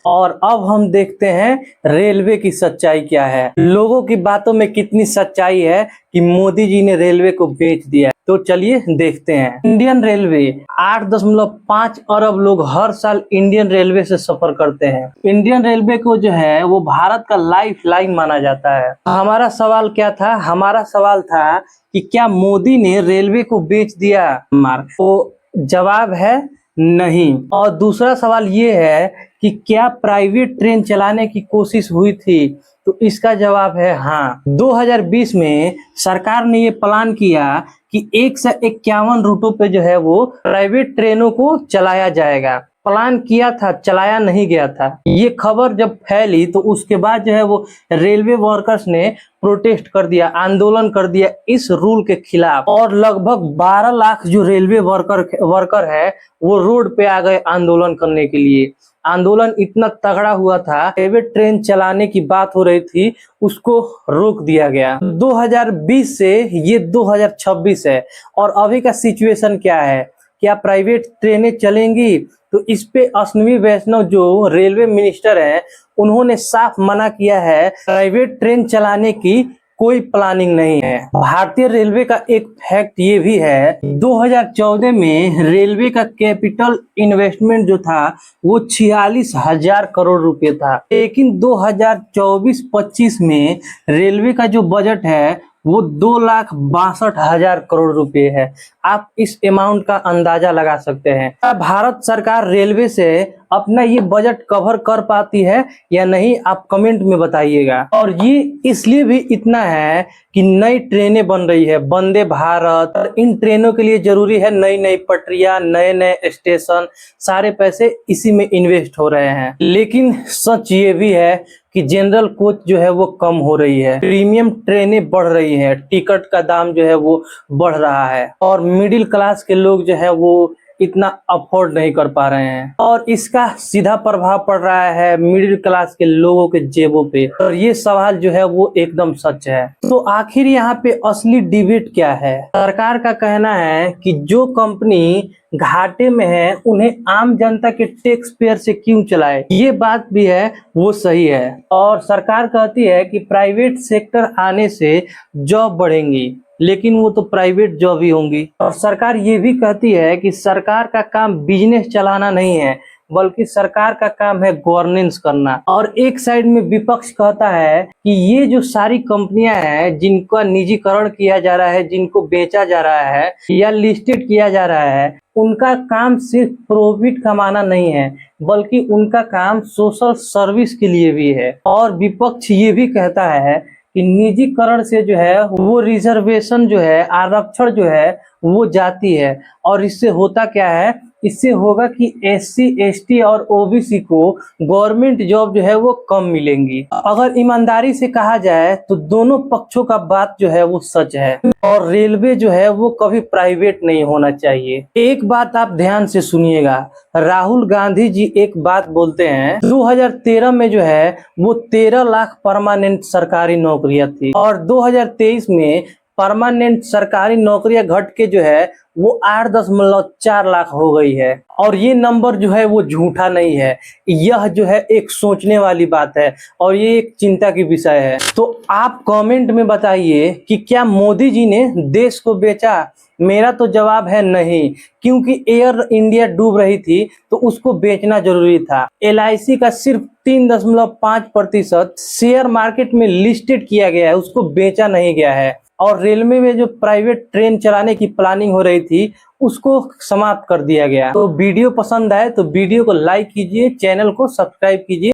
और अब हम देखते हैं रेलवे की सच्चाई क्या है। लोगों की बातों में कितनी सच्चाई है कि मोदी जी ने रेलवे को बेच दिया। तो चलिए देखते हैं। इंडियन रेलवे 8.5 अरब लोग हर साल इंडियन रेलवे से सफर करते हैं। इंडियन रेलवे को जो है वो भारत का लाइफ लाइन माना जाता है। हमारा सवाल क्या था? हमारा सवाल था कि क्या मोदी ने रेलवे को बेच दिया? तो जवाब है नहीं। और दूसरा सवाल ये है कि क्या प्राइवेट ट्रेन चलाने की कोशिश हुई थी? तो इसका जवाब है हाँ। 2020 में सरकार ने ये प्लान किया कि 151 रूटों पे जो है वो प्राइवेट ट्रेनों को चलाया जाएगा। प्लान किया था, चलाया नहीं गया था। ये खबर जब फैली तो उसके बाद जो है वो रेलवे वर्कर्स ने प्रोटेस्ट कर दिया, आंदोलन कर दिया इस रूल के खिलाफ। और लगभग 12 लाख जो रेलवे वर्कर है वो रोड पे आ गए आंदोलन करने के लिए। आंदोलन इतना तगड़ा हुआ था, प्राइवेट ट्रेन चलाने की बात हो रही थी, उसको रोक दिया गया। 2020 से ये 2026 है और अभी का सिचुएशन क्या है? क्या प्राइवेट ट्रेनें चलेंगी? तो इस पे अश्विनी वैष्णव जो रेलवे मिनिस्टर हैं उन्होंने साफ मना किया है, प्राइवेट ट्रेन चलाने की कोई प्लानिंग नहीं है। भारतीय रेलवे का एक फैक्ट ये भी है, 2014 में रेलवे का कैपिटल इन्वेस्टमेंट जो था वो 46,000 करोड़ रुपए था। लेकिन 2024-25 में रेलवे का जो बजट है वो 2,62,000 करोड़ रुपए है। आप इस अमाउंट का अंदाजा लगा सकते हैं। क्या भारत सरकार रेलवे से अपना ये बजट कवर कर पाती है या नहीं? आप कमेंट में बताइएगा। और ये इसलिए भी इतना है कि नई ट्रेनें बन रही है, वंदे भारत। इन ट्रेनों के लिए जरूरी है नई नई पटरियां, नए नए स्टेशन, सारे पैसे इसी में इन्वेस्ट हो रहे हैं। लेकिन सच ये भी है कि जनरल कोच जो है वो कम हो रही है, प्रीमियम ट्रेनें बढ़ रही हैं, टिकट का दाम जो है वो बढ़ रहा है और मिडिल क्लास के लोग जो है वो इतना अफोर्ड नहीं कर पा रहे हैं और इसका सीधा प्रभाव पड़ रहा है मिडिल क्लास के लोगों के जेबों पे। और ये सवाल जो है वो एकदम सच है। तो आखिर यहाँ पे असली डिबेट क्या है? सरकार का कहना है कि जो कंपनी घाटे में है उन्हें आम जनता के टैक्स पेयर से क्यों चलाए। ये बात भी है, वो सही है। और सरकार कहती है कि प्राइवेट सेक्टर आने से जॉब बढ़ेंगी, लेकिन वो तो प्राइवेट जॉब ही होंगी। और सरकार ये भी कहती है कि सरकार का काम बिजनेस चलाना नहीं है, बल्कि सरकार का काम है गवर्नेंस करना। और एक साइड में विपक्ष कहता है कि ये जो सारी कंपनियां हैं जिनका निजीकरण किया जा रहा है, जिनको बेचा जा रहा है या लिस्टेड किया जा रहा है, उनका काम सिर्फ प्रॉफिट कमाना नहीं है, बल्कि उनका काम सोशल सर्विस के लिए भी है। और विपक्ष ये भी कहता है कि निजीकरण से जो है वो रिजर्वेशन जो है, आरक्षण जो है वो जाती है। और इससे होता क्या है? इससे होगा कि SC ST और OBC को गवर्नमेंट जॉब जो है वो कम मिलेंगी। अगर ईमानदारी से कहा जाए तो दोनों पक्षों का बात जो है वो सच है और रेलवे जो है वो कभी प्राइवेट नहीं होना चाहिए। एक बात आप ध्यान से सुनिएगा, राहुल गांधी जी एक बात बोलते हैं, 2013 में जो है वो 13 लाख परमानेंट सरकारी नौकरियां थी और 2023 में परमानेंट सरकारी नौकरियां घट के जो है वो 8.4 लाख हो गई है। और ये नंबर जो है वो झूठा नहीं है, यह जो है एक सोचने वाली बात है और ये एक चिंता की विषय है। तो आप कमेंट में बताइए कि क्या मोदी जी ने देश को बेचा? मेरा तो जवाब है नहीं, क्योंकि एयर इंडिया डूब रही थी तो उसको बेचना जरूरी था। LIC का सिर्फ 3.5% शेयर मार्केट में लिस्टेड किया गया है, उसको बेचा नहीं गया है। और रेलवे में जो प्राइवेट ट्रेन चलाने की प्लानिंग हो रही थी उसको समाप्त कर दिया गया। तो वीडियो पसंद आए तो वीडियो को लाइक कीजिए, चैनल को सब्सक्राइब कीजिए।